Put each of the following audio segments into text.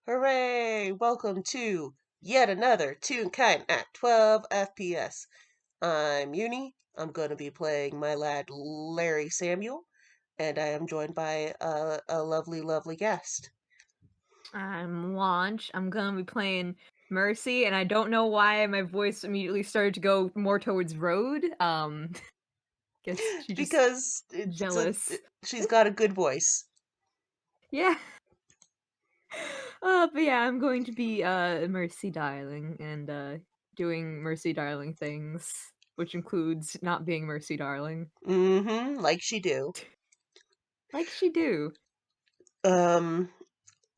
Hooray! Welcome to yet another Toonkind at 12 FPS. I'm Yuni. I'm going to be playing my lad Larry Samuel, and I am joined by a lovely, lovely guest. I'm Launch. I'm gonna be playing Mercy, and I don't know why my voice immediately started to go more towards Road. Guess she just Because jealous. she's got a good voice. Yeah. But yeah, I'm going to be Mercy Darling and doing Mercy Darling things, which includes not being Mercy Darling, Like she do. like she do. Um,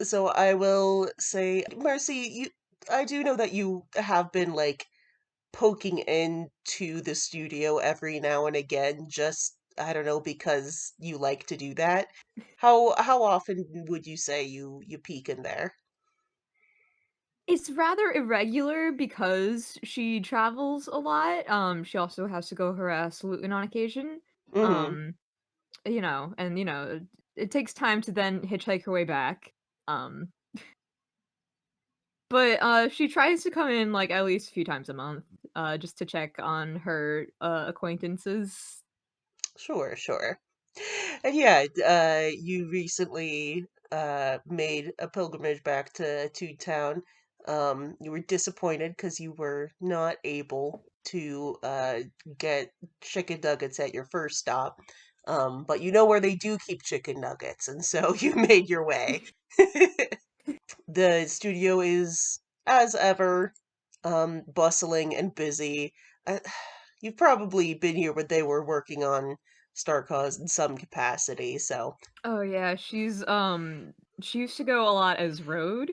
so I will say, Mercy, I do know that you have been like poking into the studio every now and again, just I don't know, because you like to do that. How often would you say you peek in there? It's rather irregular because she travels a lot. She also has to go harass Luton on occasion. Mm-hmm. Um, it takes time to then hitchhike her way back. Um, but she tries to come in like at least a few times a month, just to check on her acquaintances. Sure, sure. And yeah, you recently made a pilgrimage back to town. You were disappointed because you were not able to get chicken nuggets at your first stop. But you know where they do keep chicken nuggets, and so you made your way. The studio is, as ever, bustling and busy. Uh, you've probably been here when they were working on Star Cause in some capacity, so Oh yeah, she used to go a lot as Road,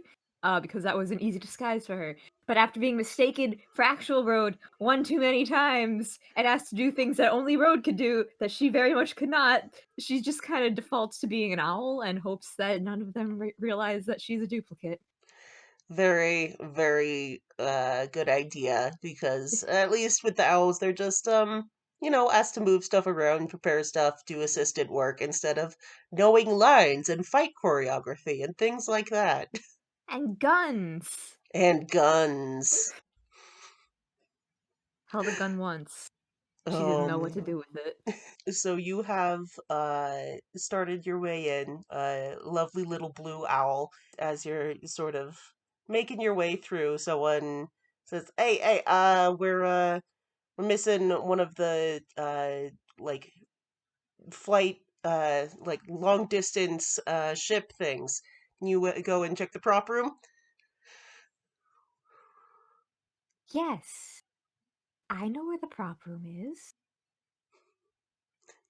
because that was an easy disguise for her. But after being mistaken for actual Road one too many times and asked to do things that only Road could do that she very much could not, she just kind of defaults to being an owl and hopes that none of them realize that she's a duplicate. very, very good idea because at least with the owls, they're just asked to move stuff around, prepare stuff, do assistant work instead of knowing lines and fight choreography and things like that. And guns. And guns. Held a gun once. She didn't know what to Um do with it. So you have started your way in, lovely little blue owl. As you're sort of making your way through, someone says, "Hey, we're missing one of the like flight like long distance ship things. Can you go and check the prop room?" Yes, I know where the prop room is.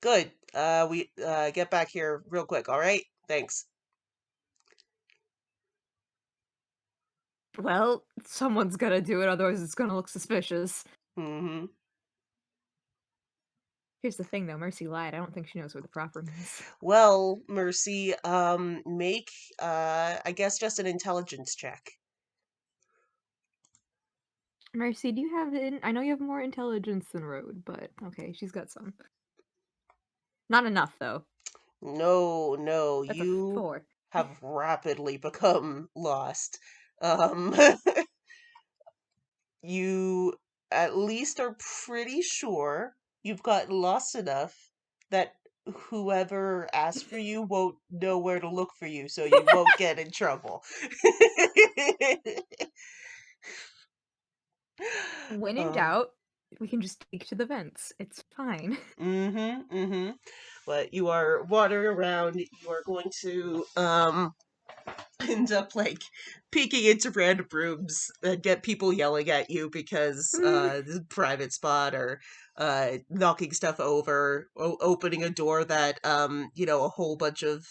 Good. We get back here real quick. All right. Thanks. Well, someone's gonna do it, otherwise it's gonna look suspicious. Mm-hmm. Here's the thing though, Mercy lied. I don't think she knows where the prop room is. Well, Mercy, make I guess just an intelligence check. Mercy, do you have I know you have more intelligence than Road, but okay, she's got some. Not enough though. No, no, That's a you 4. have rapidly become lost. Um, you at least are pretty sure you've gotten lost enough that whoever asks for you won't know where to look for you, so you won't get in trouble. When in um, doubt, we can just take to the vents. It's fine. mm-hmm. But you are wandering around, you are going to end up like peeking into random rooms and get people yelling at you because this is a private spot or knocking stuff over, opening a door that a whole bunch of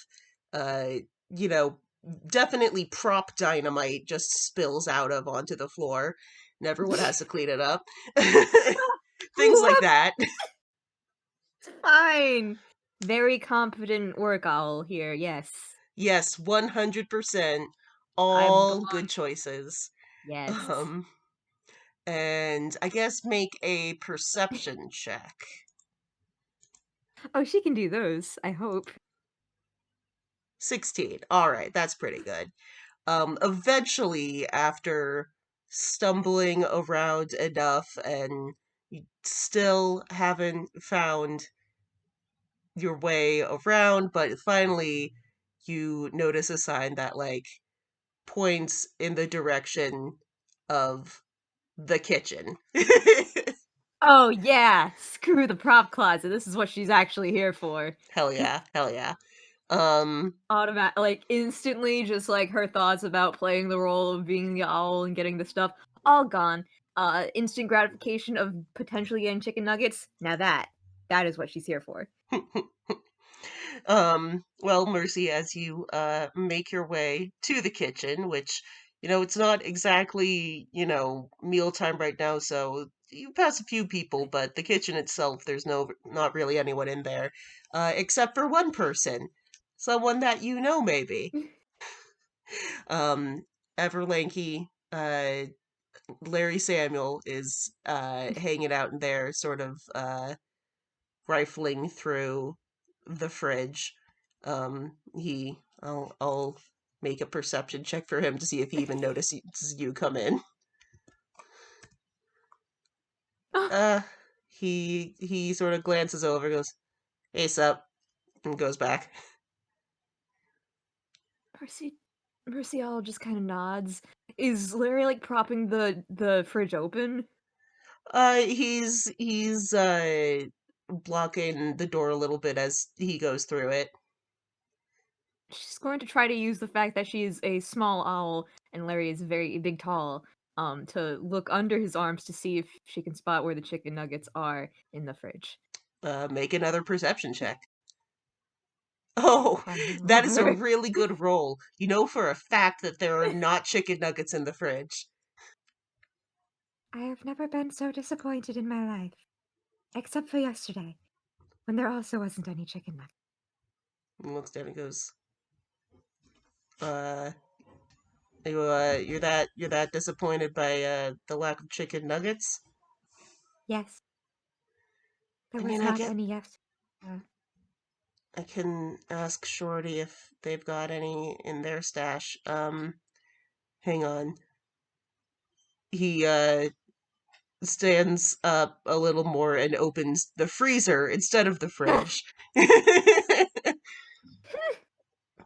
uh you know definitely prop dynamite just spills out of onto the floor and everyone has to clean it up. Things like What? that. It's fine. Very competent work owl here, yes. Yes, 100%. I All belong. good choices. Yes. Um, and I guess make a perception check. Oh, she can do those, I hope. 16. All right, that's pretty good. Eventually, after stumbling around enough and you still haven't found your way around, but finally you notice a sign that like points in the direction of the kitchen. Oh yeah, screw the prop closet. This is what she's actually here for. Hell yeah, hell yeah. Um, Like instantly, just like her thoughts about playing the role of being the owl and getting the stuff, all gone. Instant gratification of potentially getting chicken nuggets. Now that is what she's here for. well, Mercy, as you make your way to the kitchen, which it's not exactly mealtime right now, so you pass a few people, but the kitchen itself, there's not really anyone in there, except for one person, someone that you know maybe. Um, Everlanky, Larry Samuel is hanging out in there, sort of rifling through the fridge. I'll make a perception check for him to see if he even notices you come in. Oh, Uh, he sort of glances over, goes, "Hey, sup," and goes back. Mercy, Mercy all just kind of nods. Is Larry like propping the fridge open? He's blocking the door a little bit as he goes through it. She's going to try to use the fact that she is a small owl and Larry is very big tall, to look under his arms to see if she can spot where the chicken nuggets are in the fridge. Make another perception check. Oh, that is a Clever. really good roll. You know for a fact that there are not chicken nuggets in the fridge. I have never been so disappointed in my life. Except for yesterday, when there also wasn't any chicken left. And looks down and goes, uh, you're that disappointed by the lack of chicken nuggets? Yes, there I was mean, not any yesterday. I can ask Shorty if they've got any in their stash. Hang on. He stands up a little more and opens the freezer instead of the fridge.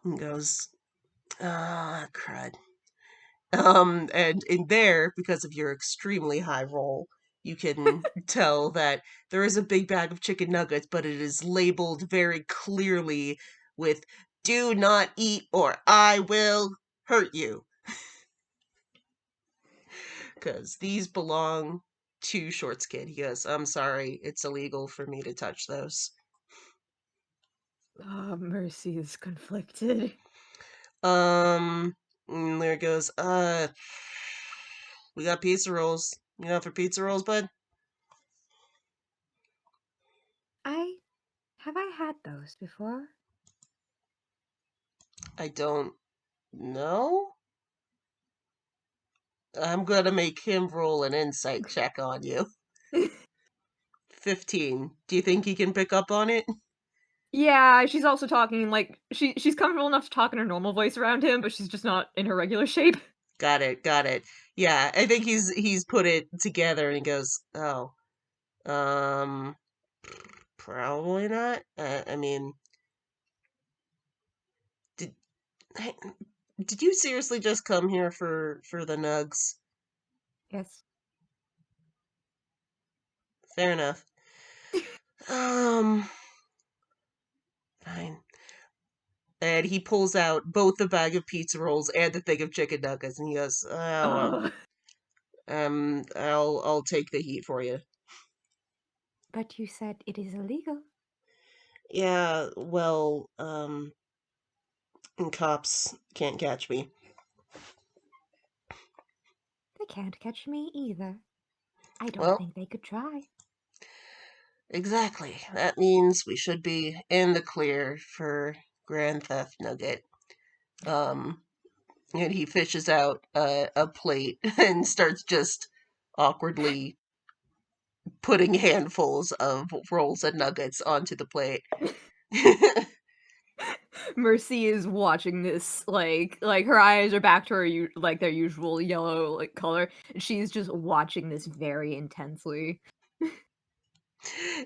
And goes, ah, crud. And in there, because of your extremely high roll, you can tell that there is a big bag of chicken nuggets, but it is labeled very clearly with "Do not eat or I will hurt you." Because these belong to Short's kid. He goes, "I'm sorry, it's illegal for me to touch those." Mercy is conflicted. And there goes, we got pizza rolls. You know, for pizza rolls, bud? I had those before? I don't know. I'm gonna make him roll an insight check on you. 15. Do you think he can pick up on it? Yeah, she's also talking like she's comfortable enough to talk in her normal voice around him, but she's just not in her regular shape. Got it, got it. Yeah, I think he's put it together and he goes, "Oh, um, probably not. I mean, did did you seriously just come here for the nugs?" Yes. Fair enough. Um, fine. And he pulls out both the bag of pizza rolls and the thing of chicken nuggets, and he goes, "Oh, well, Oh, I'll take the heat for you." But you said it is illegal. Yeah, well, and cops can't catch me. They can't catch me either. I don't Well, think they could try. exactly. That means we should be in the clear for Grand Theft Nugget. Um, and he fishes out a plate and starts just awkwardly putting handfuls of rolls and nuggets onto the plate. Mercy is watching this like her eyes are back to her like their usual yellow like color, and she's just watching this very intensely.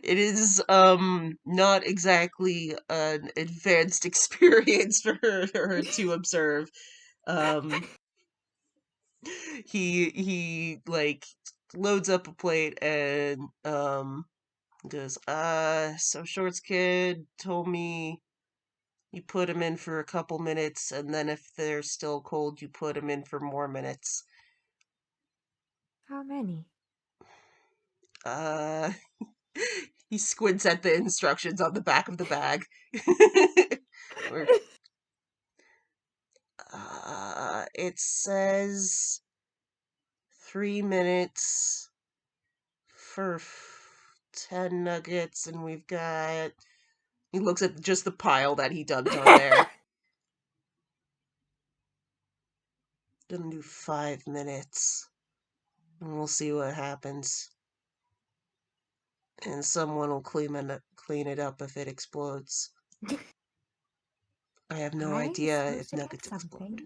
It is not exactly an advanced experience for her to observe. Um he like loads up a plate and goes, so Short's kid told me you put him in for a couple minutes, and then if they're still cold, you put him in for more minutes. How many? Uh, he squints at the instructions on the back of the bag. Or, it says 3 minutes for 10 nuggets, and we've got. He looks at just the pile that he dumped on there. Gonna do 5 minutes, and we'll see what happens. And someone will clean it up if it explodes. I have no I was idea supposed if to get nuggets explode. something.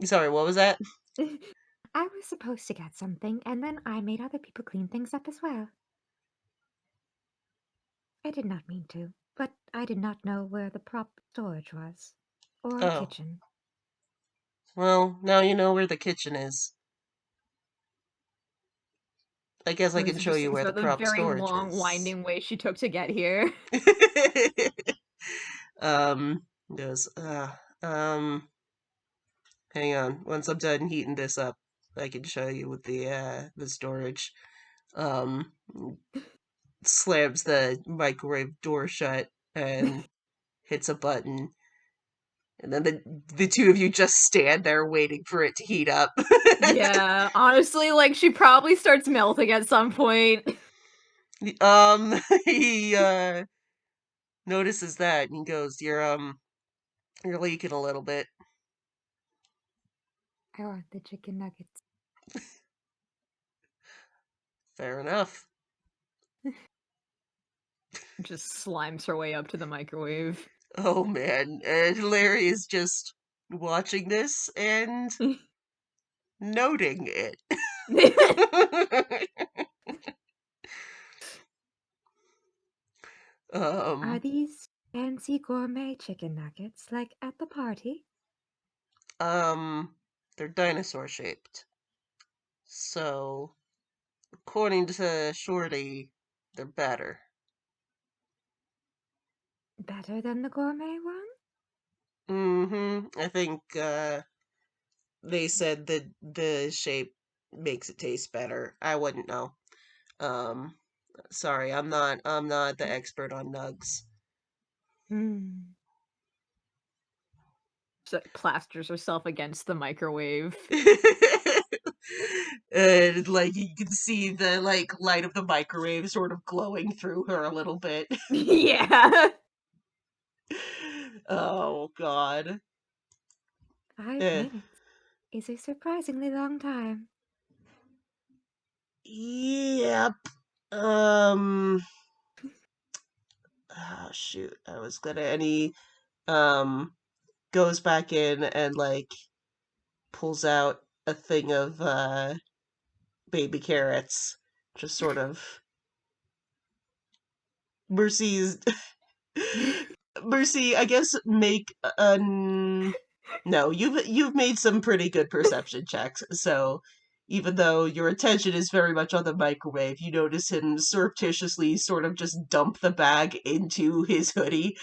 Sorry, what was that? I was supposed to get something, and then I made other people clean things up as well. I did not mean to, but I did not know where the prop storage was. Or Oh, kitchen. well, now you know where the kitchen is. I guess I can Mercy show just you thinks where the about the prop very storage long, is. winding way she took to get here. um, goes, hang on. Once I'm done heating this up, I can show you with the storage. Um, slams the microwave door shut and hits a button. And then the two of you just stand there waiting for it to heat up. Yeah, honestly, like she probably starts melting at some point. He notices that and he goes, you're leaking a little bit. I want the chicken nuggets. Fair enough. Just slimes her way up to the microwave. Oh man. And Larry is just watching this and noting it. Are um these fancy gourmet chicken nuggets like at the party? they're dinosaur shaped. So according to Shorty, they're better. Better than the gourmet one? Mm-hmm. I think they said that the shape makes it taste better. I wouldn't know. Um sorry, I'm not the expert on nugs. Hmm. She like, plasters herself against the microwave. And like you can see the like light of the microwave sort of glowing through her a little bit. Yeah. Oh god. 5 minutes is a surprisingly long time. Yep. Um shoot. I was gonna and he um goes back in and like pulls out a thing of baby carrots. Just sort of Mercy's Mercy, I guess make no, you've made some pretty good perception checks. So even though your attention is very much on the microwave, you notice him surreptitiously sort of just dump the bag into his hoodie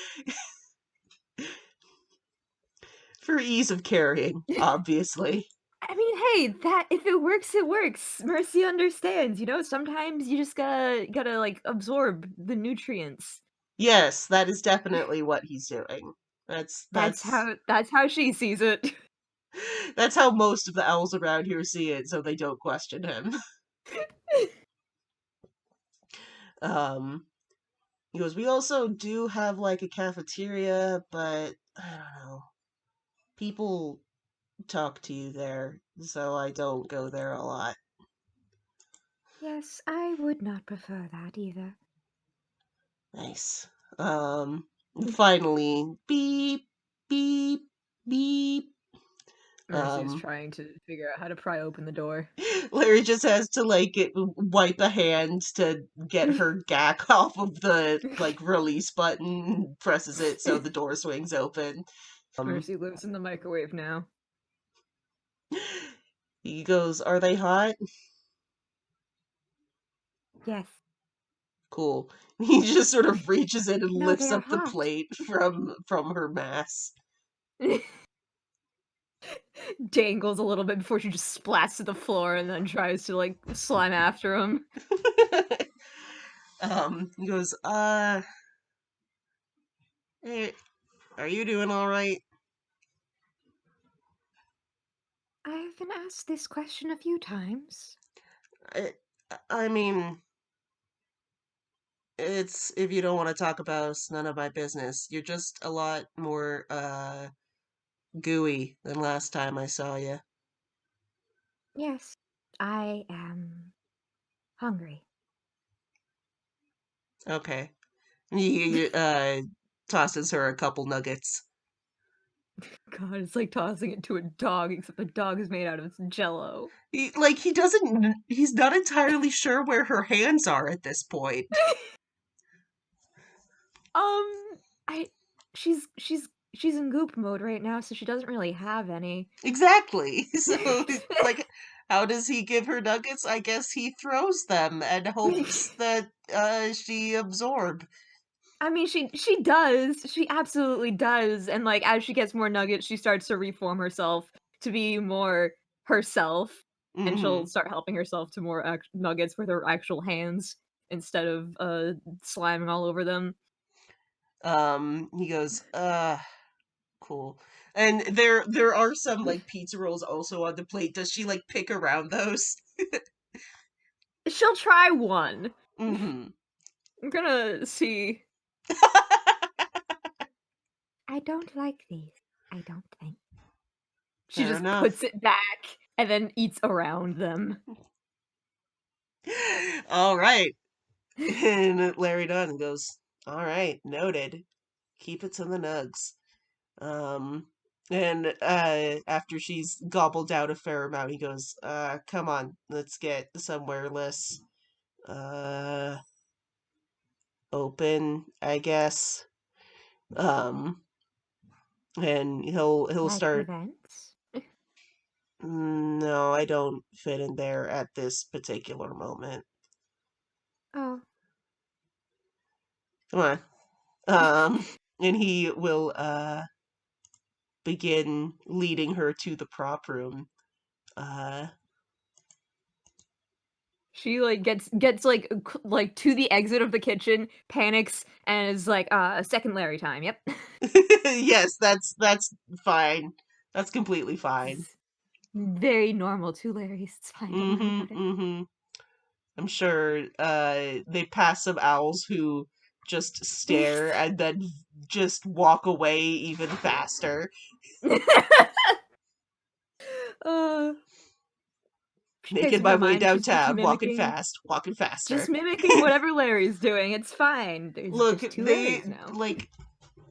for ease of carrying, obviously. I mean, hey, that if it works, it works. Mercy understands, sometimes you just gotta like absorb the nutrients. Yes, that is definitely what he's doing. That's That's that's how she sees it. that's how most of the owls around here see it, so they don't question him. Um He goes, we also do have like a cafeteria, but I don't know. People talk to you there, so I don't go there a lot. Yes, I would not prefer that either. Nice. Um, Finally, beep, beep, beep. Mercy's trying to figure out how to pry open the door. Larry just has to like wipe a hand to get her gack off of the like release button, presses it so the door swings open. Mercy lives in the microwave now. He goes, "Are they hot?" Yes. Cool. He just sort of reaches in and No, lifts they are up the hot. plate from her mass. Dangles a little bit before she just splats to the floor and then tries to like slime after him. He goes, hey, are you doing all right? I've been asked this question a few times. I, I mean, it's if you don't want to talk about, it's none of my business. You're just a lot more gooey than last time I saw you. Yes, I am hungry. Okay. He tosses her a couple nuggets. God, it's like tossing it to a dog, except the dog is made out of jello. He's not entirely sure where her hands are at this point. I she's in goop mode right now, so she doesn't really have any. Exactly. So, like, how does he give her nuggets? I guess he throws them and hopes that she absorb. I mean, she does. She absolutely does. And like as she gets more nuggets, she starts to reform herself to be more herself, and Hmm. she'll start helping herself to more nuggets with her actual hands instead of sliming all over them. He goes, cool. And there are some like pizza rolls also on the plate. Does she like pick around those? She'll try one. Mm-hmm. I'm gonna see. I don't like these. I don't think. She Fair just enough. puts it back and then eats around them. All right. And Larry Dunn goes, all right, noted. Keep it to the nugs. Um, and after she's gobbled out a fair amount, he goes, come on, let's get somewhere less uh open, I guess. Um, and he'll Like the start. vents? No, I don't fit in there at this particular moment. Oh, Come on. Um, and he will begin leading her to the prop room. Uh, She like gets like like to the exit of the kitchen, panics, and is like, second Larry time. Yep. yes, that's fine. That's completely fine. It's very normal. Two Larrys. It's fine. Don't worry Mm-hmm. about it. Mm-hmm. I'm sure they pass some owls who just stare and then just walk away even faster. uh, okay, Making so my never way mind. Just downtown, mimicking, walking just faster. mimicking whatever Larry's doing. It's fine. There's Look, just two Larrys now.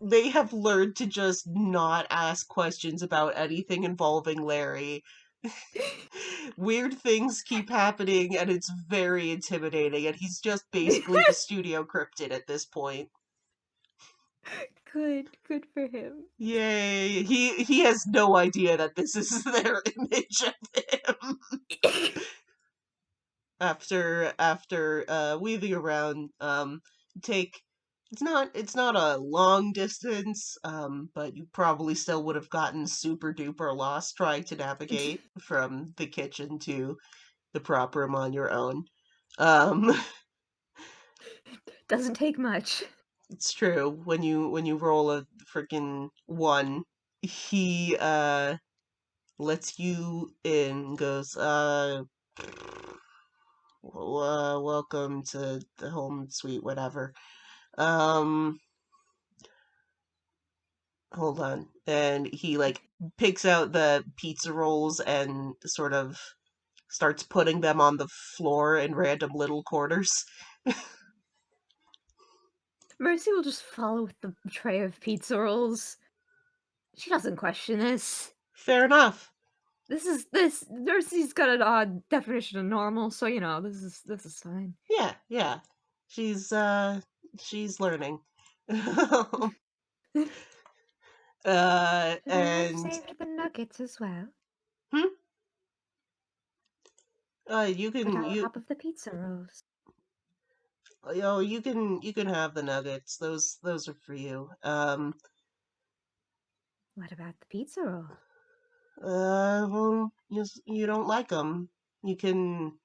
they have learned to just not ask questions about anything involving Larry. Weird things keep happening and it's very intimidating, and he's just basically the studio cryptid at this point. Good for him. Yay. He has no idea that this is their image of him. After weaving around, take it's not a long distance, but you probably still would have gotten super duper lost trying to navigate from the kitchen to the prop room on your own. Um, Doesn't take much. it's true. When you roll a freaking one, he lets you in, goes, welcome to the home suite, whatever. Um, hold on. And he like picks out the pizza rolls and sort of starts putting them on the floor in random little corners. Mercy will just follow with the tray of pizza rolls. She doesn't question this. Fair enough. This Mercy's got an odd definition of normal, so this is fine. Yeah. She's learning. Should I have And saved the nuggets as well? hmm? Put on top of the pizza rolls. You can have the nuggets. Those are for you. What about the pizza roll? Well, you don't like them. You can.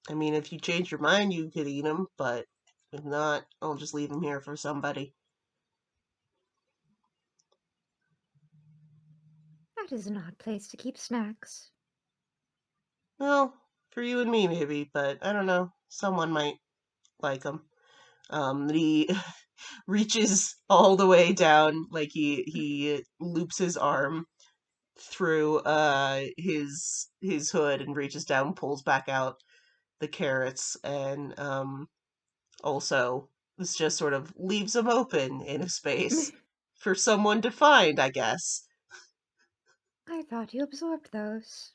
I mean, if you change your mind, you could eat them, but if not, I'll just leave them here for somebody. That is an odd place to keep snacks. Well, for you and me, maybe, but I don't know. Someone might like them. He reaches all the way down, like he loops his arm through his hood and reaches down, pulls back out the carrots, and also this just sort of leaves them open in a space for someone to find, I guess. I thought you absorbed those.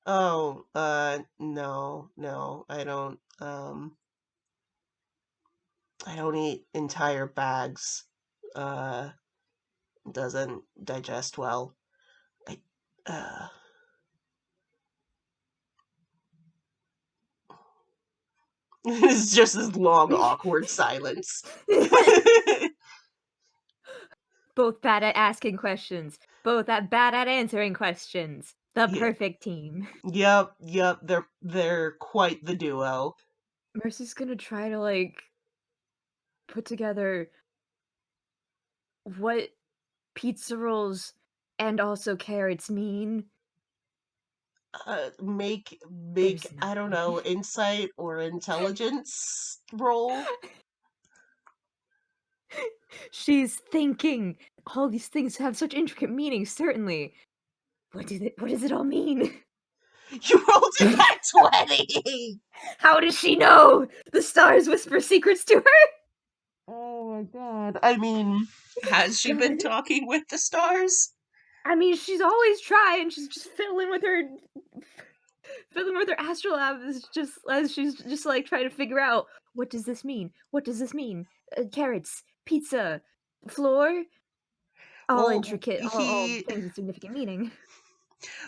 Oh, no, I don't eat entire bags. Uh, doesn't digest well. I, uh, it's just this long, awkward silence. Both bad at asking questions, both bad at answering questions. The Yeah, perfect team. yep, they're quite the duo. Mercy's gonna try to put together what pizza rolls and also carrots mean. Make There's I don't nothing. know, insight or intelligence roll. She's thinking. All these things have such intricate meanings, certainly. What does it all mean? You rolled a nat 20. How does she know? The stars whisper secrets to her? Oh my god. I mean, has she been God. talking with the stars? I mean, she's always trying. She's just fiddling with her astrolabe is just as she's just trying to figure out what does this mean? What does this mean? Carrots, pizza, floor, all Well, intricate, all he things with significant meaning.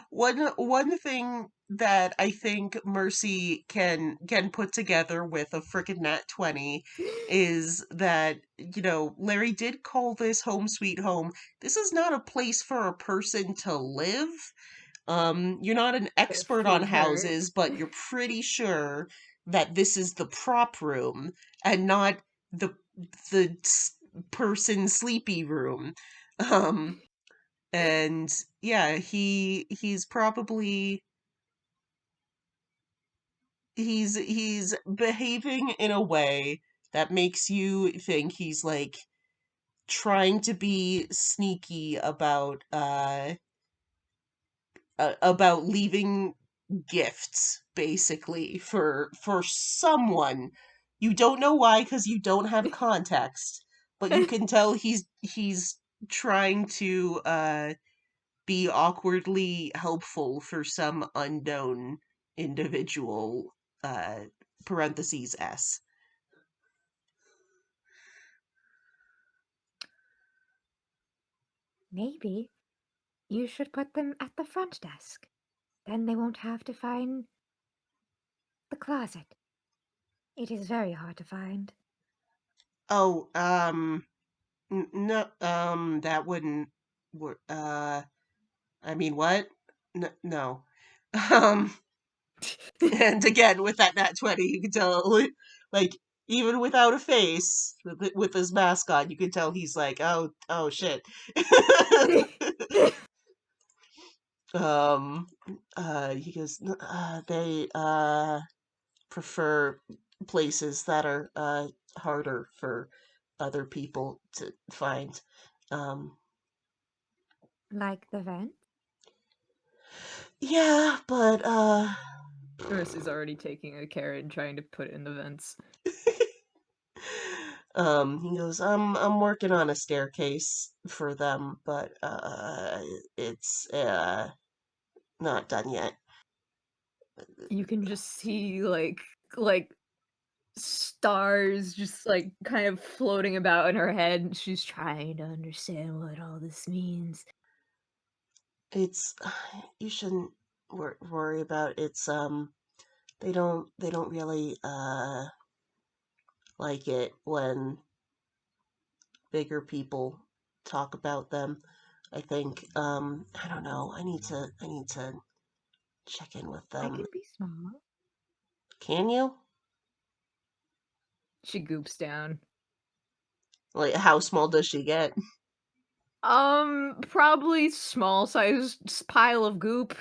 one thing that I think Mercy can put together with a frickin' nat 20 is that, Larry did call this home sweet home. This is not a place for a person to live. You're not an expert on Therefore, her. houses, but you're pretty sure that this is the prop room and not the person sleepy room. Um, and yeah, he's probably he's behaving in a way that makes you think he's like trying to be sneaky about leaving gifts basically for someone. You don't know why because you don't have context, but you can tell he's trying to be awkwardly helpful for some unknown individual, uh parentheses S. Maybe you should put them at the front desk. Then they won't have to find the closet. It is very hard to find. Oh, no, that wouldn't work. I mean, what? No. Um, and again, with that nat 20, you can tell, like, even without a face, with his mask on, you can tell he's like, oh shit. um, he goes, they, prefer places that are, harder for other people to find. Um, Like the vent? yeah, but, Mercy's already taking a carrot and trying to put it in the vents. He goes, I'm working on a staircase for them, but it's not done yet. You can just see like stars just like kind of floating about in her head. She's trying to understand what all this means. It's you shouldn't worry about it's they don't really like it when bigger people talk about them. I think I don't know. I need to check in with I them. can be small. Can you? She goops down. Like how small does she get? Probably small sized pile of goop.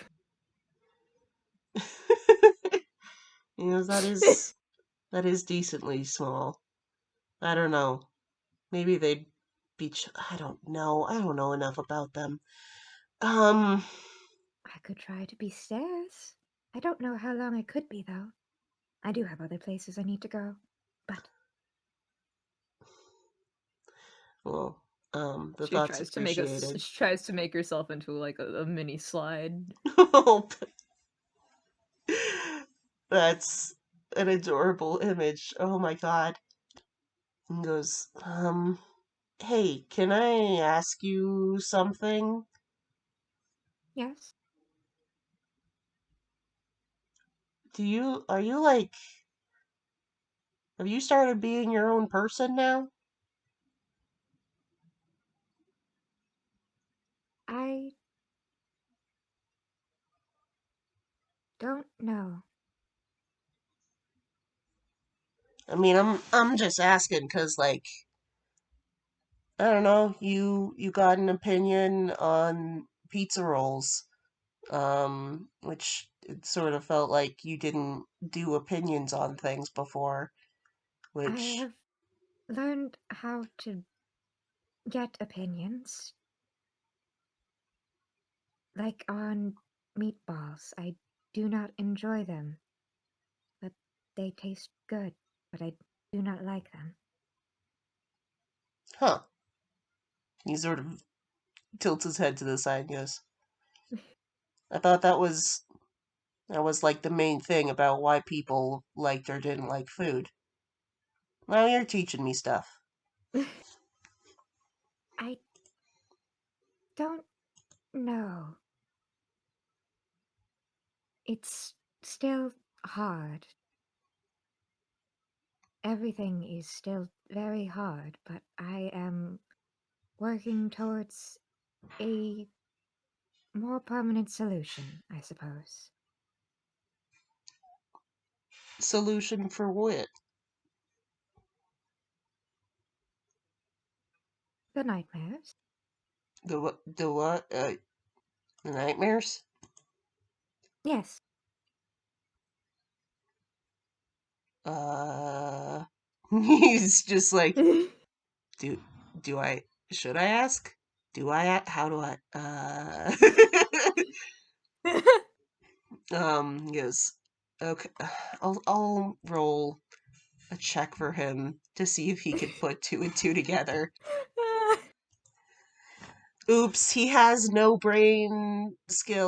That is decently small. I don't know. Maybe they'd be I don't know. I don't know enough about them. Um I could try to be stairs. I don't know how long I could be, though. I do have other places I need to go. But well, the She thought's tries to make us. appreciated. She tries to make herself into like a mini slide. That's an adorable image. Oh my god. And goes, hey, can I ask you something? yes, Are you like, have you started being your own person now? I don't know. I mean, I'm just asking 'cause like, I don't know, you got an opinion on pizza rolls, which it sort of felt like you didn't do opinions on things before, I which, have learned how to get opinions, like on meatballs. I do not enjoy them, but they taste good, but I do not like them. huh. He sort of tilts his head to the side and goes, I thought that was like the main thing about why people liked or didn't like food. Now you're teaching me stuff. I don't know. It's still hard. Everything is still very hard, but I am working towards a more permanent solution, I suppose. Solution for what? The nightmares? The what? The what? The nightmares? Yes. Uh, he's just like, do do I should I ask? Do I? How do I? He goes, okay. I'll roll a check for him to see if he can put two and two together. Oops, he has no brain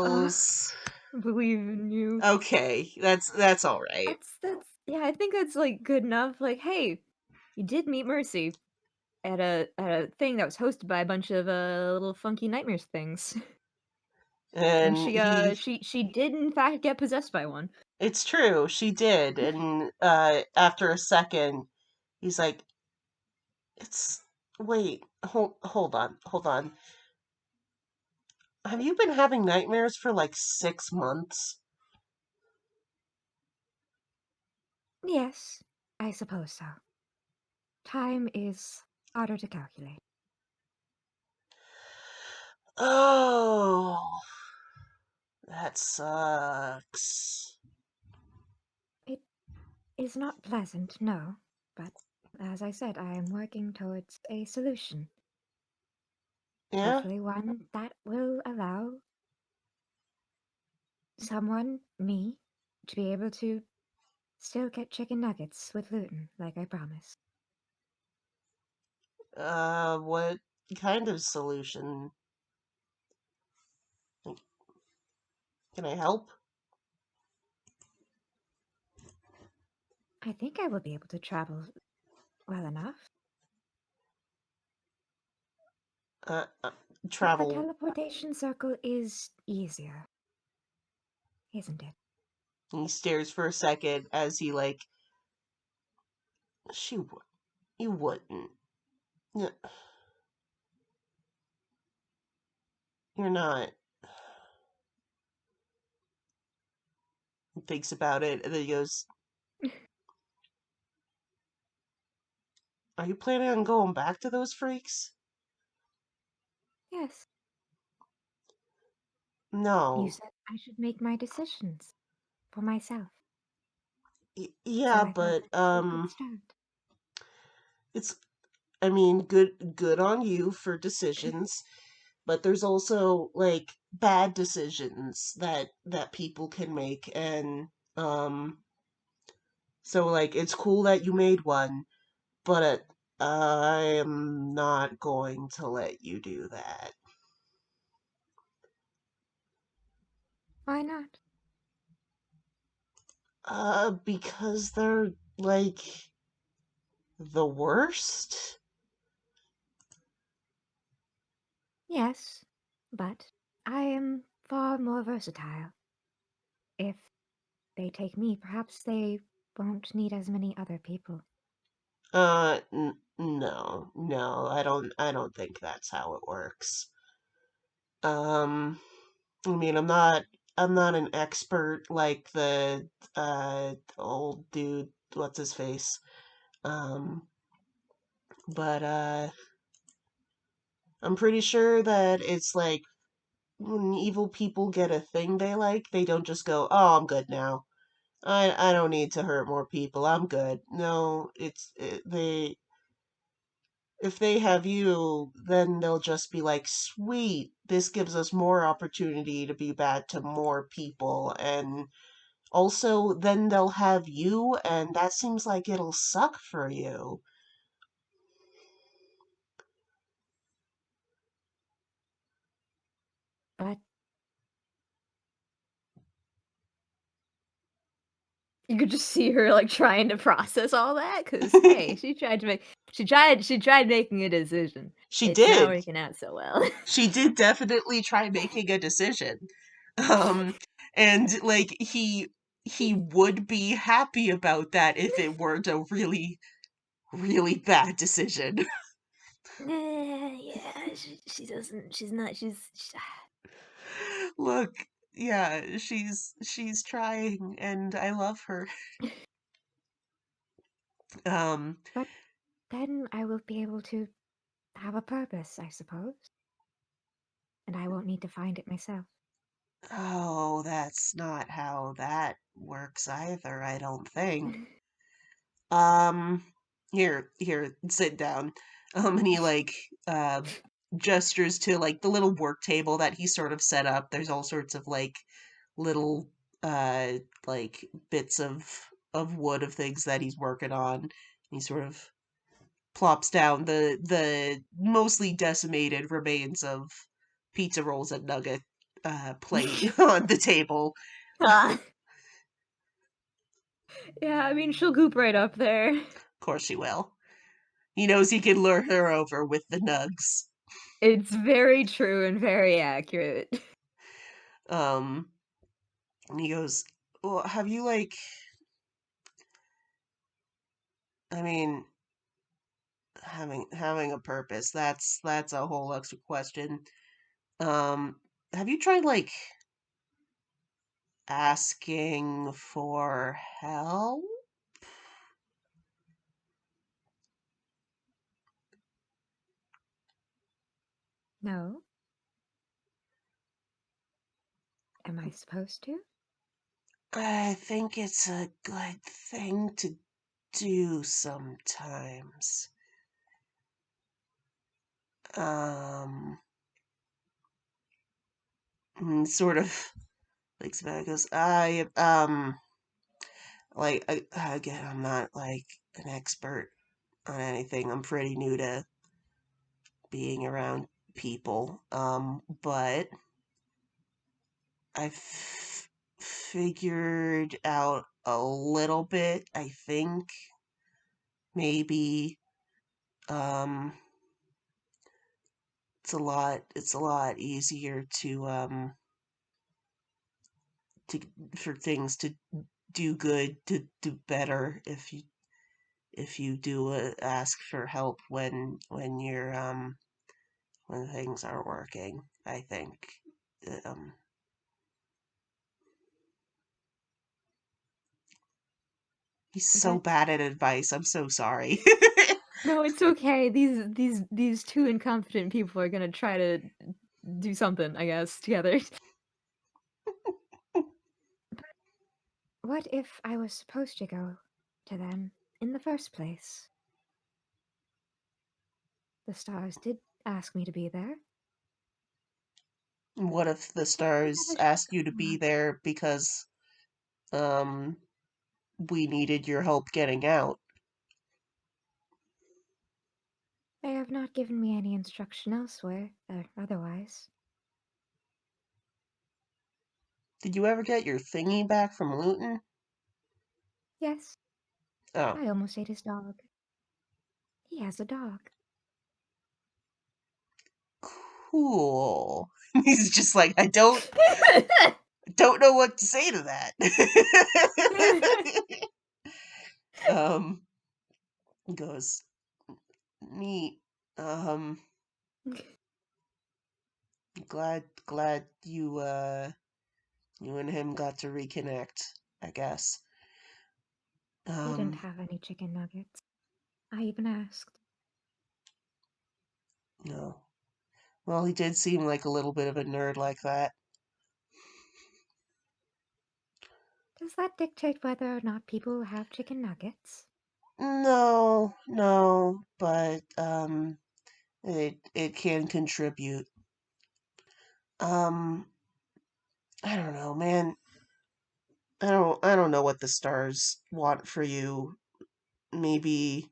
Ugh, skills. Believe in you. Okay, that's all right. That's yeah. I think that's like good enough. Like, hey, you did meet Mercy at a thing that was hosted by a bunch of little funky nightmares things, and And she he she did in fact get possessed by one. It's true, she did. And after a second, he's like, "It's wait, hold on. Have you been having nightmares for like 6 months?" yes, I suppose so. Time is harder to calculate. Oh, that sucks. It is not pleasant, no, but as I said, I am working towards a solution. Yeah? Hopefully, one that will allow someone, me, to be able to still get chicken nuggets with gluten, like I promised. What kind of solution? Like, can I help? I think I will be able to travel well enough. Uh, uh But the travel. teleportation circle is easier, isn't it? He stares for a second as he like, you wouldn't. No, you're not. He thinks about it and then he goes, are you planning on going back to those freaks? Yes. You No. said I should make my decisions for myself. So Yeah, I thought but that would be a good start. it's I mean, good on you for decisions, but there's also like bad decisions that people can make, and um so like it's cool that you made one, but I am not going to let you do that. Why not? Because they're like the worst. Yes, but I am far more versatile. If they take me, perhaps they won't need as many other people. No, I don't think that's how it works. Um, I mean, I'm not an expert like the old dude, what's his face? Um, but I'm pretty sure that it's like when evil people get a thing they like, they don't just go, "Oh, I'm good now. I don't need to hurt more people. I'm good." No, they if they have you, then they'll just be like, "Sweet, this gives us more opportunity to be bad to more people." And also, then they'll have you, and that seems like it'll suck for you. But You could just see her like trying to process all that because hey, she tried making a decision. She It's not did. working out so well. She did definitely try making a decision. Um, and like he would be happy about that if it weren't a really, really bad decision. Yeah, she doesn't. She's not. Look, yeah, she's trying and I love her. Um, but then I will be able to have a purpose, I suppose, and I won't need to find it myself. oh, that's not how that works either, I don't think. Um, here, sit down. And he like uh gestures to like the little work table that he sort of set up. There's all sorts of like little uh like bits of wood of things that he's working on. He sort of plops down the mostly decimated remains of pizza rolls and nugget plate on the table. Ah, yeah, I mean she'll goop right up there. Of course she will. He knows he can lure her over with the nugs. It's very true and very accurate. Um, and he goes, "Well, have you like? I mean, having a purpose. That's a whole extra question. Um, have you tried like asking for help?" No? Am I supposed to? I think it's a good thing to do sometimes. Um, sort of thinks about it, goes, like, again, I'm not like an expert on anything. I'm pretty new to being around people. But I've figured out a little bit, I think. Maybe um it's a lot easier to for things to do good, to do better if you do ask for help when things aren't working, I think. Um, he's so That's bad at advice. I'm so sorry. no, it's okay. These two incompetent people are gonna try to do something, I guess, together. What if I was supposed to go to them in the first place? The stars did ask me to be there. What if the I stars never asked showed you to them be much. there because um we needed your help getting out? They have not given me any instruction elsewhere, or otherwise. Did you ever get your thingy back from Luton? Yes, Oh, I almost ate his dog. He has a dog. cool. He's just like, I don't know what to say to that. um goes neat. Um glad you and him got to reconnect, I guess. They didn't Um have any chicken nuggets. I even asked. no. Well, he did seem like a little bit of a nerd like that. Does that dictate whether or not people have chicken nuggets? No, no, but it can contribute. Um I don't know, man. I don't know what the stars want for you. Maybe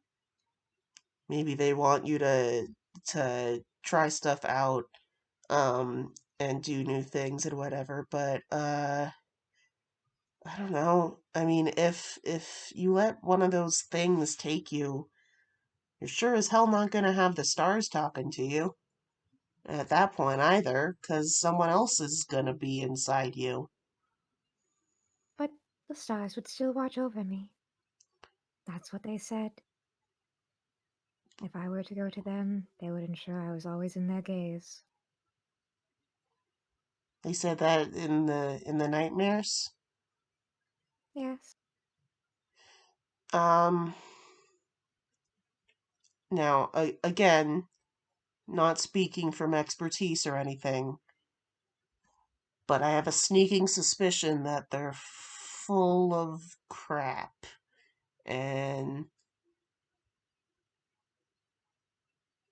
maybe they want you to try stuff out and do new things and whatever, but I don't know. I mean, if you let one of those things take you, you're sure as hell not gonna have the stars talking to you at that point either, 'cause someone else is gonna be inside you. But the stars would still watch over me. That's what they said. If I were to go to them, they would ensure I was always in their gaze. They said that in the nightmares. Yes, Um, Now, again, not speaking from expertise or anything, but I have a sneaking suspicion that they're full of crap. And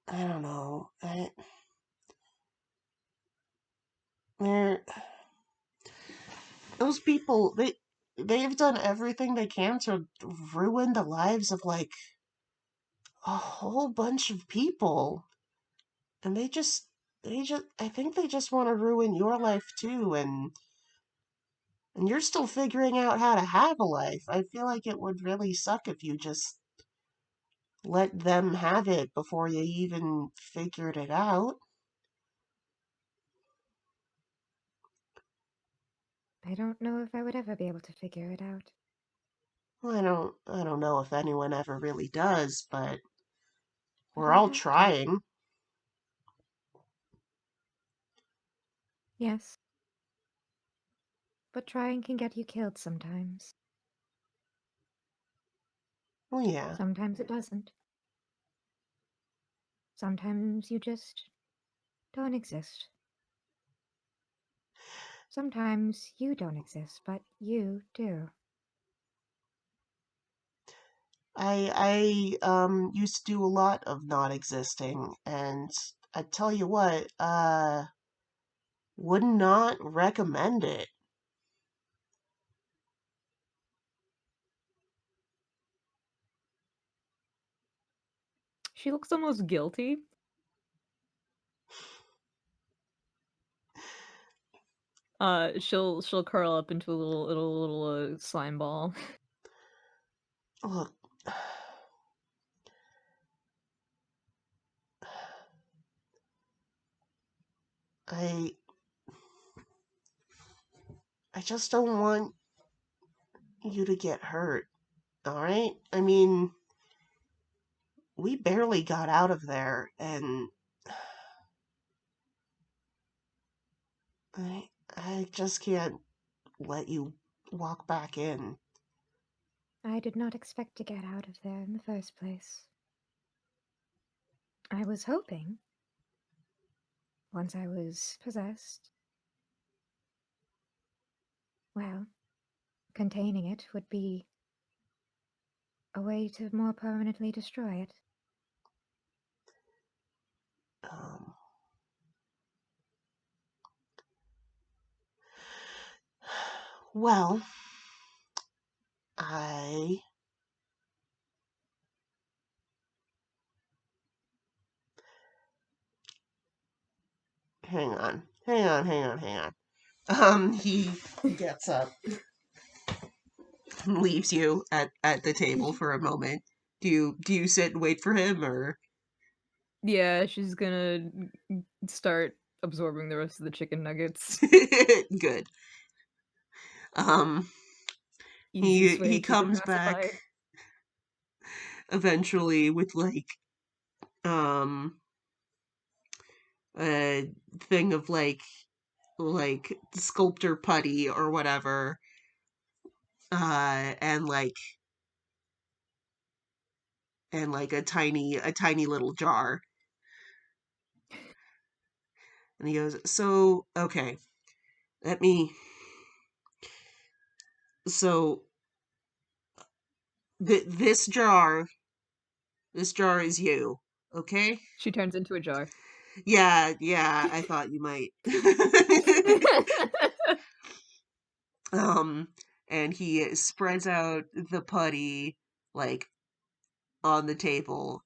I don't know. They're those people. They've done everything they can to ruin the lives of like a whole bunch of people, and they just I think they just want to ruin your life too, and you're still figuring out how to have a life. I feel like it would really suck if you just let them have it before you even figured it out. I don't know if I would ever be able to figure it out. I don't know if anyone ever really does, but But we're I all have to. trying. Yes, but trying can get you killed sometimes. Well, yeah. Sometimes it doesn't. Sometimes you just don't exist. Sometimes you don't exist, but you do. I used to do a lot of not existing, and I tell you what, would not recommend it. She looks almost guilty. She'll curl up into a little slime ball. Look, I I just don't want you to get hurt, all right? I mean, we barely got out of there, and I just can't let you walk back in. I did not expect to get out of there in the first place. I was hoping, once I was possessed, well, containing it would be a way to more permanently destroy it. Um, well, I hang on. He gets up, and leaves you at the table for a moment. Do you sit and wait for him, or Yeah, she's gonna start absorbing the rest of the chicken nuggets. good? Um, he Easiest way to he keep a comes back pacifier. eventually with um a thing of like sculptor putty or whatever, and like a tiny little jar. And he goes, so okay, let me. So this jar, is you, okay? She turns into a jar. Yeah, I thought you might. um, and he spreads out the putty like on the table,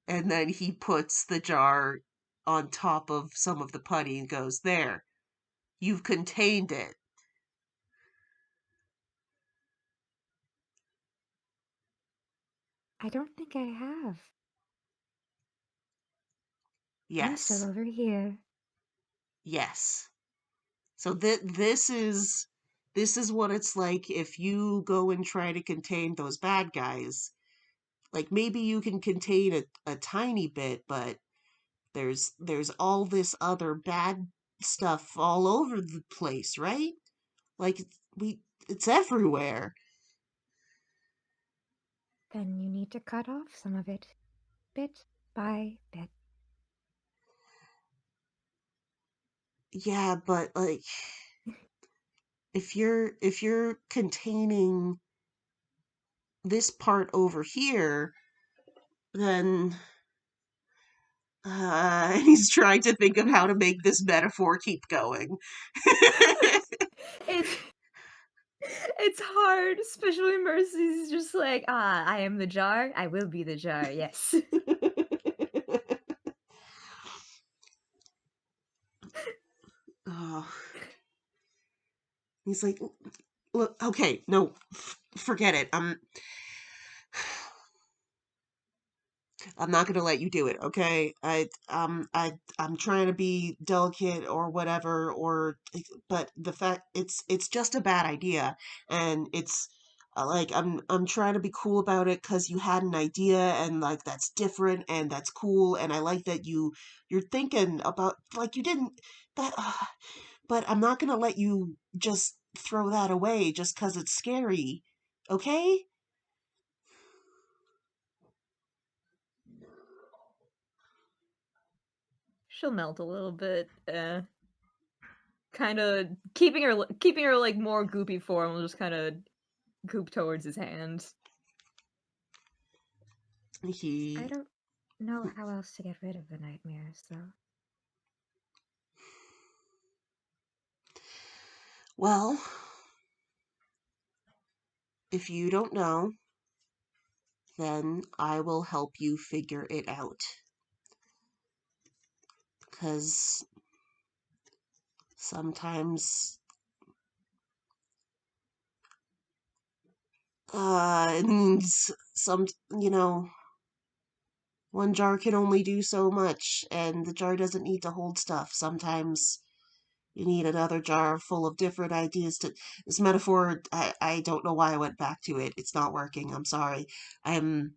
and then he puts the jar on top of some of the putty and goes, "There, you've contained it." I don't think I have. I'm still Yes, over here. yes. So this is what it's like if you go and try to contain those bad guys. Like maybe you can contain a tiny bit, but there's all this other bad stuff all over the place, right? Like it's everywhere. Then you need to cut off some of it, bit by bit. Yeah, but like if you're containing this part over here, then he's trying to think of how to make this metaphor keep going. It's it's hard, especially when Mercy's just like, I am the jar, I will be the jar, yes. Oh, he's like, look, okay, no, forget it. I'm not gonna let you do it, okay? I'm trying to be delicate or whatever, but the fact it's just a bad idea, and it's like I'm trying to be cool about it because you had an idea, and like that's different and that's cool, and I like that you're thinking about like you didn't that, but I'm not gonna let you just throw that away just because it's scary, okay? She'll melt a little bit, kind of keeping her like more goopy form, will just kind of goop towards his hand. I He don't know how else to get rid of the nightmares, though. well, if you don't know, then I will help you figure it out. Because sometimes and some, you know, one jar can only do so much, and the jar doesn't need to hold stuff. Sometimes you need another jar full of different ideas to. This metaphor, I don't know why I went back to it. It's not working. I'm sorry. I'm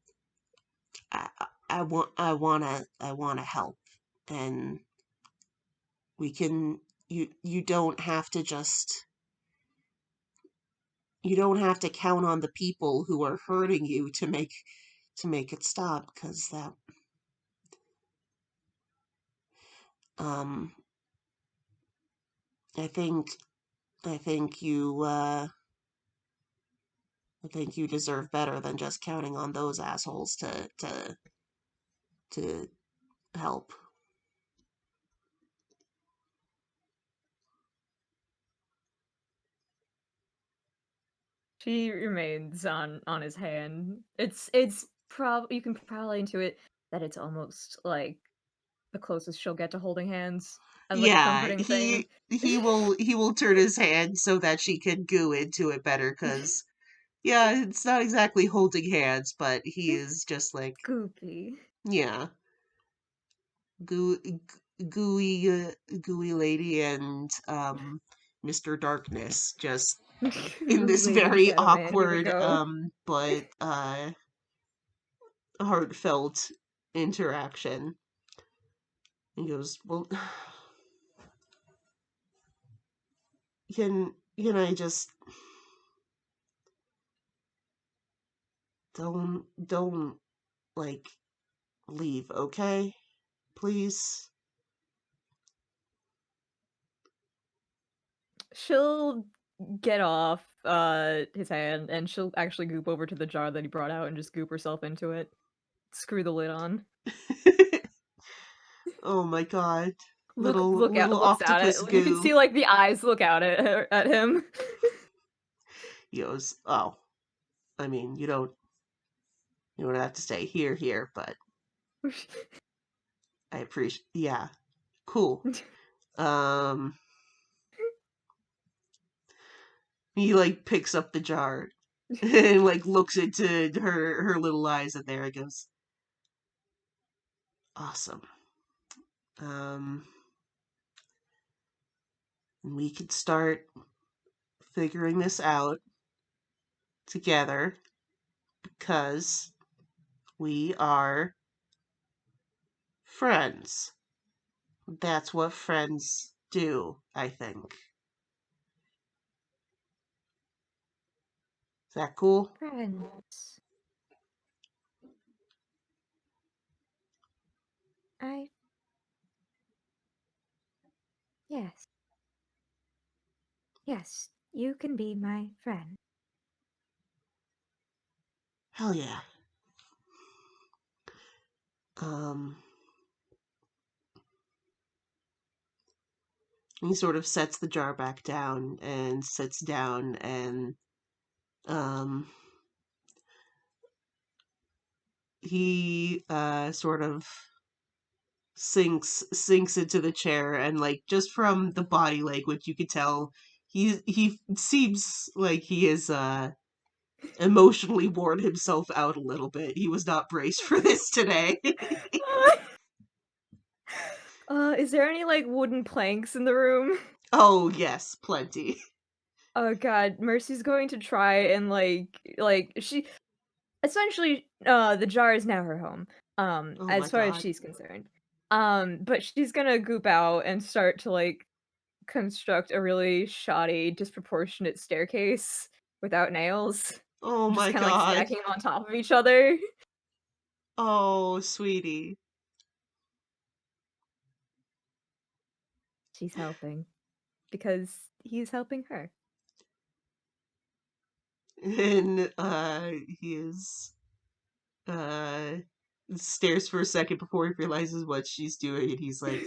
I I wanna help, and we can. You don't have to just. You don't have to count on the people who are hurting you to make it stop, because that um I think I think you I think you deserve better than just counting on those assholes to help. She remains on his hand. It's prob you can probably intuit that it's almost like the closest she'll get to holding hands as like a Yeah, comforting thing. he will turn his hand so that she can goo into it better, cuz yeah, it's not exactly holding hands, but he is just like, Goopy. yeah, goo, gooey gooey lady and Mr. Darkness just in this Lady very Shadow Man, here we awkward go. but heartfelt interaction. He goes, "Well, can I just don't like leave, okay? Please?" She'll get off his hand and she'll actually goop over to the jar that he brought out and just goop herself into it. Screw the lid on. Oh my god. Look out, Little looks at it. octopus You can goo. see like the eyes look out at him. He goes, "Oh, I mean, you don't have to stay here, but I appreciate, yeah, cool." Um, he like picks up the jar and like looks into her little eyes, and there it goes. Awesome. Um, we could start figuring this out together because we are friends. That's what friends do, I think. Is that cool? Friends. I. Yes. Yes, you can be my friend. Hell yeah. Um, he sort of sets the jar back down and sits down and um, he sort of sinks into the chair, and like just from the body language you could tell he seems like he is emotionally worn himself out a little bit. He was not braced for this today. Is there any like wooden planks in the room? Oh yes, plenty. Oh god, Mercy's going to try and like she essentially the jar is now her home. Oh my As far as god. she's concerned. But she's gonna goop out and start to like construct a really shoddy, disproportionate staircase without nails. Oh Just my kind of like god. stacking them on top of each other. Oh sweetie. She's helping because he's helping her. And he is uh stares for a second before he realizes what she's doing, and he's like,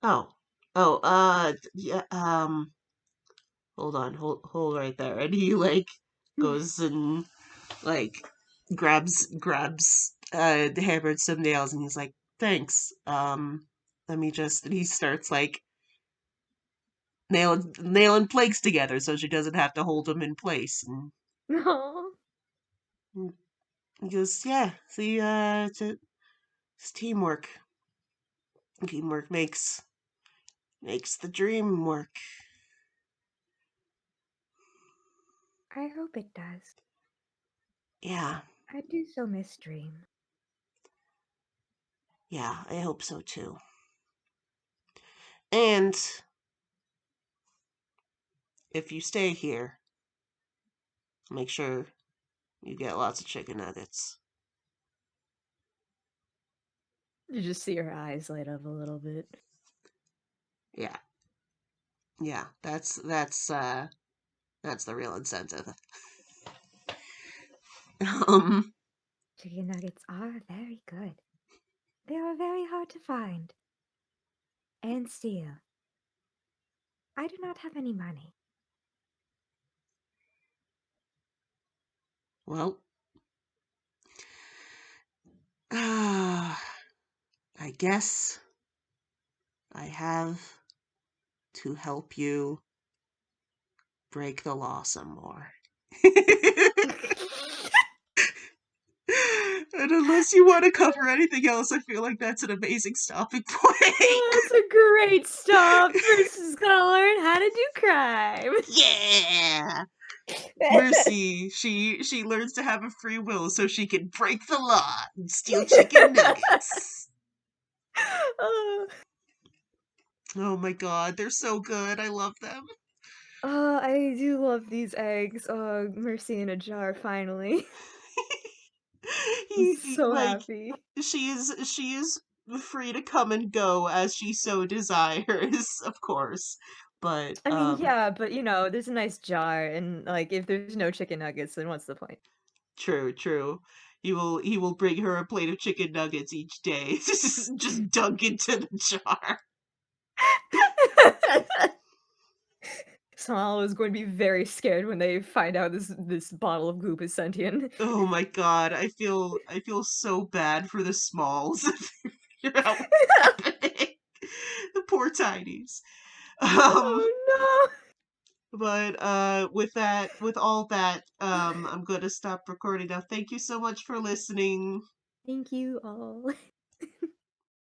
"Oh. Oh, yeah, hold on, hold right there." And he like goes and like grabs the hammer and some nails, and he's like, "Thanks." and he starts like nailing planks together so she doesn't have to hold them in place. And No. he goes, yeah, see, it's teamwork. Teamwork makes the dream work. I hope it does. Yeah, I do so miss Dream. yeah, I hope so too. And if you stay here, make sure you get lots of chicken nuggets. You just see her eyes light up a little bit. Yeah. Yeah, that's the real incentive. Um, Chicken nuggets are very good. They are very hard to find and steal. I do not have any money. well, I guess I have to help you break the law some more. And unless you want to cover anything else, I feel like that's an amazing stopping point. That's a great stop. First is gonna learn how to do crime. Yeah. Mercy, she learns to have a free will so she can break the law and steal chicken nuggets. Oh. Oh my god, they're so good. I love them. Oh, I do love these eggs. Oh, Mercy in a jar, finally. I'm so Like happy. she is free to come and go as she so desires, of course. But I mean, yeah, but there's a nice jar, and like, if there's no chicken nuggets, then what's the point? true. He will bring her a plate of chicken nuggets each day. Just dunk into the jar. Samal is going to be very scared when they find out this bottle of goop is sentient. Oh my god, I feel so bad for the Smalls. Figure out what's happening. The poor tinies. Um, Oh but with all that, I'm gonna stop recording now. Thank you so much for listening. no! Thank you all.